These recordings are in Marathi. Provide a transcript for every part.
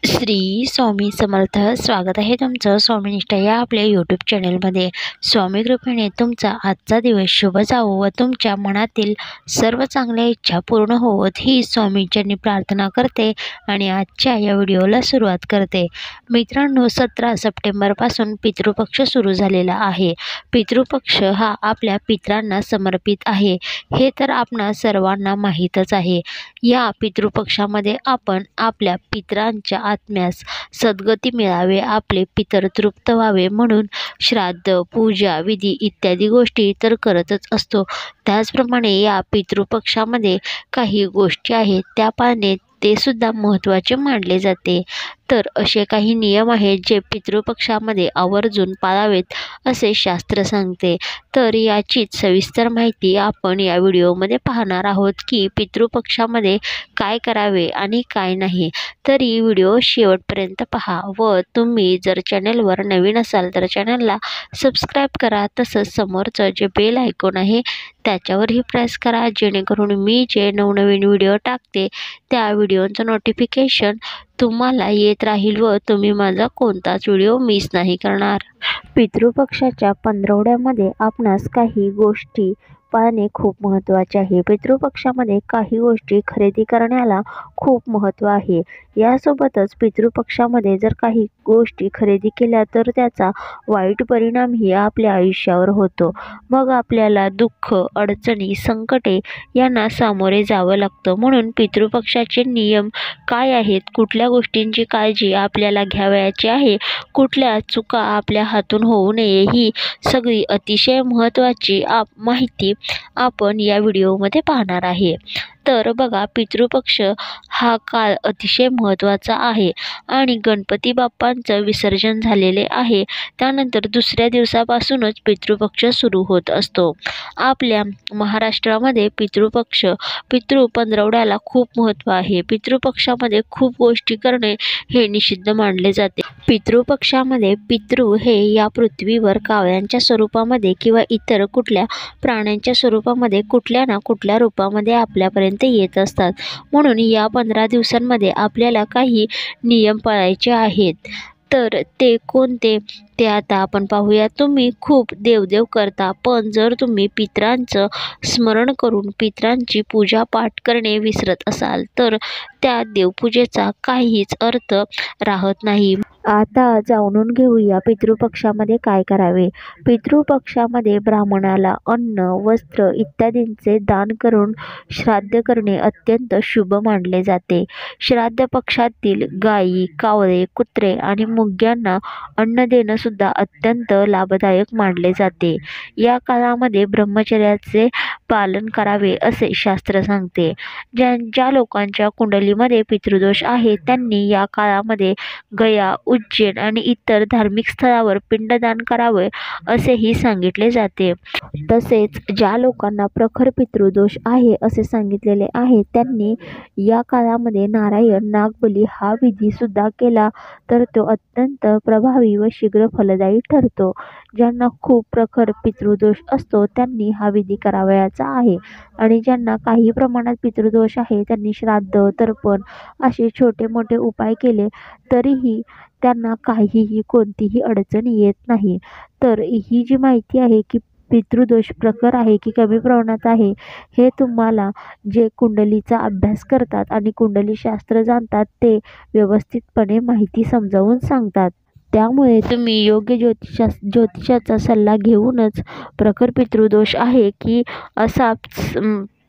श्री स्वामी समर्थ. स्वागत आहे तुमचं स्वामीनिष्ठा या आपल्या यूट्यूब चॅनलमध्ये. स्वामी कृपेने तुमचा आजचा दिवस शुभ जावो व तुमच्या मनातील सर्व चांगल्या इच्छा पूर्ण होवोत ही स्वामींच्यांनी प्रार्थना करते आणि आजच्या या व्हिडिओला सुरुवात करते. मित्रांनो, 17 सप्टेंबरपासून पितृपक्ष सुरू झालेला आहे. पितृपक्ष हा आपल्या पितरांना समर्पित आहे, हे तर आपणा सर्वांना माहीतच आहे. या पितृपक्षामध्ये आपण आपल्या पितरांच्या आत्म्यास सद्गती मिळावे, आपले पितर तृप्त व्हावे म्हणून श्राद्ध, पूजा, विधी इत्यादी गोष्टी तर करतच असतो. त्याचप्रमाणे या पितृपक्षामध्ये काही गोष्टी आहेत त्या पाळणे ते सुद्धा महत्त्वाचे मानले जाते. तर असे काही नियम आहेत जे पितृपक्षामध्ये आवर्जून पाळावेत असे शास्त्र सांगते. तर याचीच सविस्तर माहिती आपण या व्हिडिओमध्ये पाहणार आहोत की पितृपक्षामध्ये काय करावे आणि काय नाही. तरी व्हिडिओ शेवटपर्यंत पहा व तुम्ही जर चॅनलवर नवीन असाल तर चॅनलला सबस्क्राईब करा. तसंच समोरचं जे बेल आयकॉन आहे त्याच्यावरही प्रेस करा, जेणेकरून मी जे नवनवीन व्हिडिओ टाकते त्या व्हिडिओचं नोटिफिकेशन तुम्हाला येत राहील व तुम्ही माझा कोणताच व्हिडिओ मिस नाही करणार. पितृपक्षाच्या पंधरवड्यामध्ये आपणास काही गोष्टी पाळणे खूप महत्त्वाचे आहे. पितृपक्षामध्ये काही गोष्टी खरेदी करण्याला खूप महत्त्व आहे. यासोबतच पितृपक्षामध्ये जर काही गोष्टी खरेदी केल्या तर त्याचा वाईट परिणामही आपल्या आयुष्यावर होतो. मग आपल्याला दुःख, अडचणी, संकटे यांना सामोरे जावं लागतं. म्हणून पितृपक्षाचे नियम काय आहेत, कुठल्या गोष्टींची काळजी आपल्याला घ्यावयाची आहे, कुठल्या चुका आपल्या हातून होऊ नये, ही सगळी अतिशय महत्त्वाची माहिती आपण या व्हिडिओमध्ये पाहणार आहे. तर बघा, पितृपक्ष हा काळ अतिशय महत्त्वाचा आहे आणि गणपती बाप्पांचं विसर्जन झालेले आहे. त्यानंतर दुसऱ्या दिवसापासूनच पितृपक्ष सुरू होत असतो. आपल्या महाराष्ट्रामध्ये पितृ पंधरवड्याला खूप महत्त्व आहे. पितृपक्षामध्ये खूप गोष्टी करणे हे निषिद्ध मानले जाते. पितृपक्षामध्ये पितृ हे या पृथ्वीवर कावळ्यांच्या स्वरूपामध्ये किंवा इतर कुठल्या प्राण्यांच्या स्वरूपामध्ये कुठल्या ना कुठल्या रूपामध्ये आपल्यापर्यंत येत असतात. म्हणून या 15 दिवसांमध्ये आपल्याला काही नियम पाळायचे आहेत. तर ते कोणते ते आता आपण पाहूया. तुम्ही खूप देवदेव करता, पण जर तुम्ही पितरांचं स्मरण करून पितरांची पूजा पाठ करणे विसरत असाल तर त्या देवपूजेचा काहीच अर्थ राहत नाही. आता जाणून घेऊया पितृपक्षामध्ये काय करावे. पितृपक्षामध्ये ब्राह्मणाला अन्न, वस्त्र इत्यादींचे दान करून श्राद्ध करणे अत्यंत शुभ मानले जाते. श्राद्ध पक्षातील गायी, कावळे, कुत्रे आणि मुंग्यांना अन्न देणं सुद्धा अत्यंत लाभदायक मानले जाते. या काळामध्ये ब्रह्मचर्याचे पालन करावे असे शास्त्र सांगते. ज्या लोकांच्या कुंडलीमध्ये पितृदोष आहे त्यांनी या काळामध्ये गया, उज्जैन आणि इतर धार्मिक स्थळावर पिंडदान करावे असेही सांगितले जाते. तसेच ज्या लोकांना प्रखर पितृदोष आहे असे सांगितलेले आहे त्यांनी या काळामध्ये नारायण नागबली हा विधी सुद्धा केला तर तो अत्यंत प्रभावी व शीघ्र फलदायी ठरतो. ज्यांना खूप प्रखर पितृदोष असतो त्यांनी हा विधी करावयाचा आहे आणि ज्यांना काही प्रमाणात पितृदोष आहे त्यांनी श्राद्ध, तर्पण असे छोटे मोठे उपाय केले तरीही त्यांना काहीही कोणतीही अडचण येत नाही. तर ही जी माहिती आहे की पितृदोष प्रखर आहे की कमी प्रमाणात आहे हे तुम्हाला जे कुंडलीचा अभ्यास करतात आणि कुंडलीशास्त्र जाणतात ते व्यवस्थितपणे माहिती समजावून सांगतात. त्यामुळे तुम्ही योग्य ज्योतिषाचा सल्ला घेऊनच प्रखर पितृदोष आहे की असा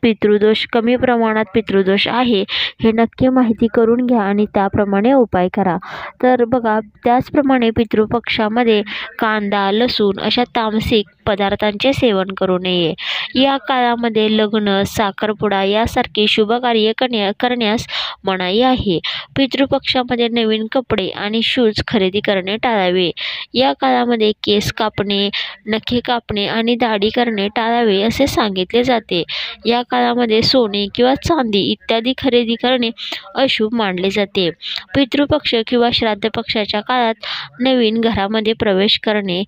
पितृदोष कमी प्रमाणात पितृदोष आहे हे नक्की माहिती करून घ्या आणि त्याप्रमाणे उपाय करा. तर बघा, त्याचप्रमाणे पितृपक्षामध्ये कांदा, लसूण अशा तामसिक पदार्थांचे सेवन करू नये. या काळामध्ये लग्न, साखरपुडा यासारखी शुभ कार्य करण्यास मनाई आहे. पितृपक्षामध्ये नवीन कपडे आणि शूज खरेदी करणे टाळावे. या काळामध्ये केस कापणे, नखे कापणे आणि दाढी करणे टाळावे असे सांगितले जाते. या काळामध्ये सोने किंवा चांदी इत्यादी खरेदी करणे अशुभ मानले जाते. पितृपक्ष किंवा श्राद्ध पक्षाच्या काळात नवीन घरामध्ये प्रवेश करणे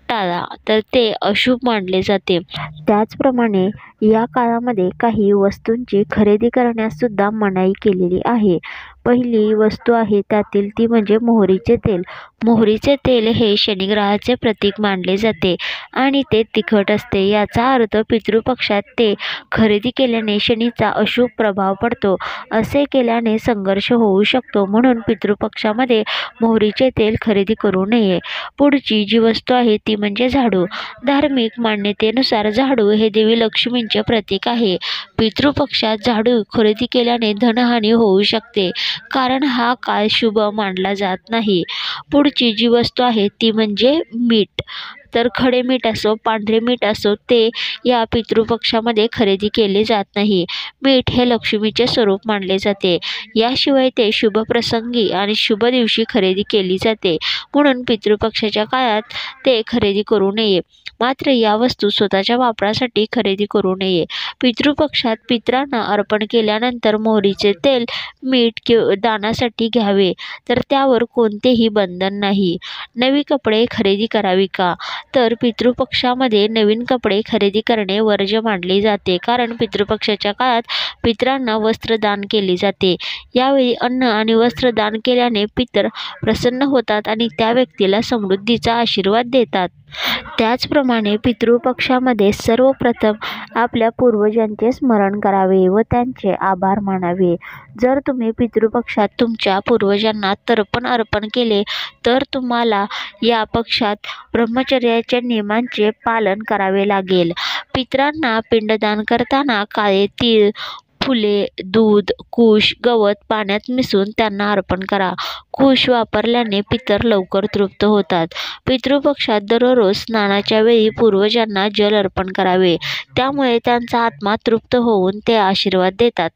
टाळा, तर ते अशुभ मानले जाते. त्याचप्रमाणे या काळामध्ये काही वस्तूंची खरेदी करण्यास सुद्धा मनाई केलेली आहे. पहिली वस्तू आहे त्यातील ती म्हणजे मोहरीचे तेल. मोहरीचे तेल हे शनिग्रहाचे प्रतीक मानले जाते आणि ते तिखट असते. याचा अर्थ पितृपक्षात ते खरेदी केल्याने शनीचा अशुभ प्रभाव पडतो. असे केल्याने संघर्ष होऊ शकतो, म्हणून पितृपक्षामध्ये मोहरीचे तेल खरेदी करू नये. पुढची जी वस्तू आहे ती म्हणजे झाडू. धार्मिक मान्यतेनुसार झाडू हे देवी लक्ष्मींचे प्रतीक आहे. पितृपक्षात झाडू खरेदी केल्याने धनहानी होऊ शकते, कारण हा काळ शुभ मानला जात नाही. पुढची जी वस्तू आहे ती म्हणजे मीठ. तर खडे मीठ असो पांढरे मीठ असो ते या पितृपक्षामध्ये खरेदी केले जात नाही. मीठ हे लक्ष्मीचे स्वरूप मानले जाते. याशिवाय ते शुभ प्रसंगी आणि शुभ दिवशी खरेदी केली जाते, म्हणून पितृपक्षाच्या काळात ते खरेदी करू नये. मात्र या वस्तू स्वतःच्या वापरासाठी खरेदी करू नये. पितृपक्षात पितरांना अर्पण केल्यानंतर मोहरीचे तेल मीठ दानासाठी घ्यावे, तर त्यावर कोणतेही बंधन नाही. नवी कपडे खरेदी करावी का? तर पितृपक्षामध्ये नवीन कपडे खरेदी करणे वर्ज्य मानले जाते, कारण पितृपक्षाच्या काळात पितरांना वस्त्र दान केले जाते. यावेळी अन्न आणि वस्त्र दान केल्याने पितर प्रसन्न होतात आणि त्या व्यक्तीला समृद्धीचा आशीर्वाद देतात. त्याचप्रमाणे पितृपक्षामध्ये सर्वप्रथम आपल्या पूर्वजांचे स्मरण करावे व त्यांचे आभार मानावे. जर तुम्ही पितृपक्षात तुमच्या पूर्वजांना तर्पण अर्पण केले तर तुम्हाला या पक्षात ब्रह्मचर्याच्या नियमांचे पालन करावे लागेल. पितरांना पिंडदान करताना काळे तीळ, फुले, दूध, कुश, गवत पाण्यात मिसळून त्यांना अर्पण करा. कुश वापरल्याने पितर लवकर तृप्त होतात. पितृपक्षात दररोज स्नानाच्या वेळी पूर्वजांना जल अर्पण करावे, त्यामुळे त्यांचा आत्मा तृप्त होऊन ते आशीर्वाद देतात.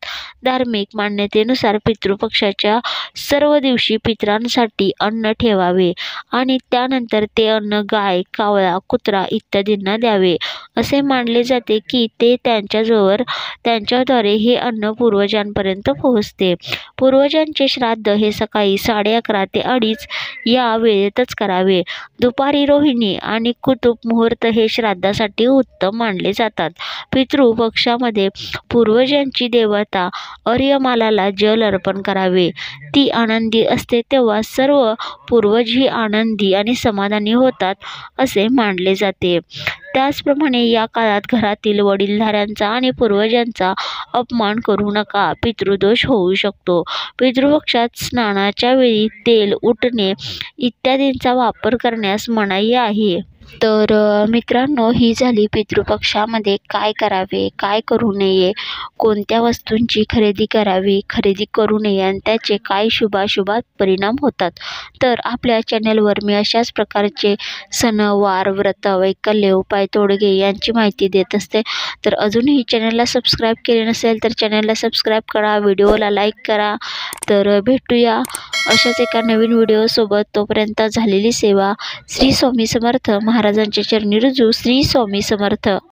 धार्मिक मान्यतेनुसार पितृपक्षाच्या सर्व दिवशी पितरांसाठी अन्न ठेवावे आणि त्यानंतर ते अन्न गाय, कावळा, कुत्रा इत्यादींना द्यावे. असे मानले जाते की ते त्यांच्याद्वारे हे अन्न पूर्वजांपर्यंत पोहोचते. पूर्वजांचे श्राद्ध हे सकाळी 11:30 ते 2:30 या वेळेतच करावे. दुपारी रोहिणी आणि कुतुब मुहूर्त हे श्राद्धासाठी उत्तम मानले जातात. पितृपक्षामध्ये पूर्वजांची देवता अर्यमालाला जल अर्पण करावे. ती आनंदी असते तेव्हा सर्व पूर्वजही आनंदी आणि समाधानी होतात असे मानले जाते. त्याचप्रमाणे या काळात घरातील वडीलधाऱ्यांचा आणि पूर्वजांचा अपमान करू नका, पितृदोष होऊ शकतो. पितृपक्षात स्नानाच्या वेळी तेल, उटणे इत्यादींचा वापर करण्यास मनाई आहे. तर मित्रांनो, ही झाली पितृपक्षामध्ये काय करावे, काय करू नये, कोणत्या वस्तूंची खरेदी करावी, खरेदी करू नये आणि त्याचे काय शुभाशुभात परिणाम होतात. तर आपल्या चॅनलवर मी अशाच प्रकारचे सण, वार, व्रत, वैकल्य, उपाय, तोडगे यांची माहिती देत असते. तर अजूनही चॅनलला सबस्क्राईब केले नसेल तर चॅनलला सबस्क्राईब करा, व्हिडिओला लाईक करा. तर भेटूया अशाच एका नवीन व्हिडिओसोबत. तोपर्यंत झालेली सेवा. श्री स्वामी समर्थ. महाराजांच्या चरणी रुजू. श्री स्वामी समर्थ.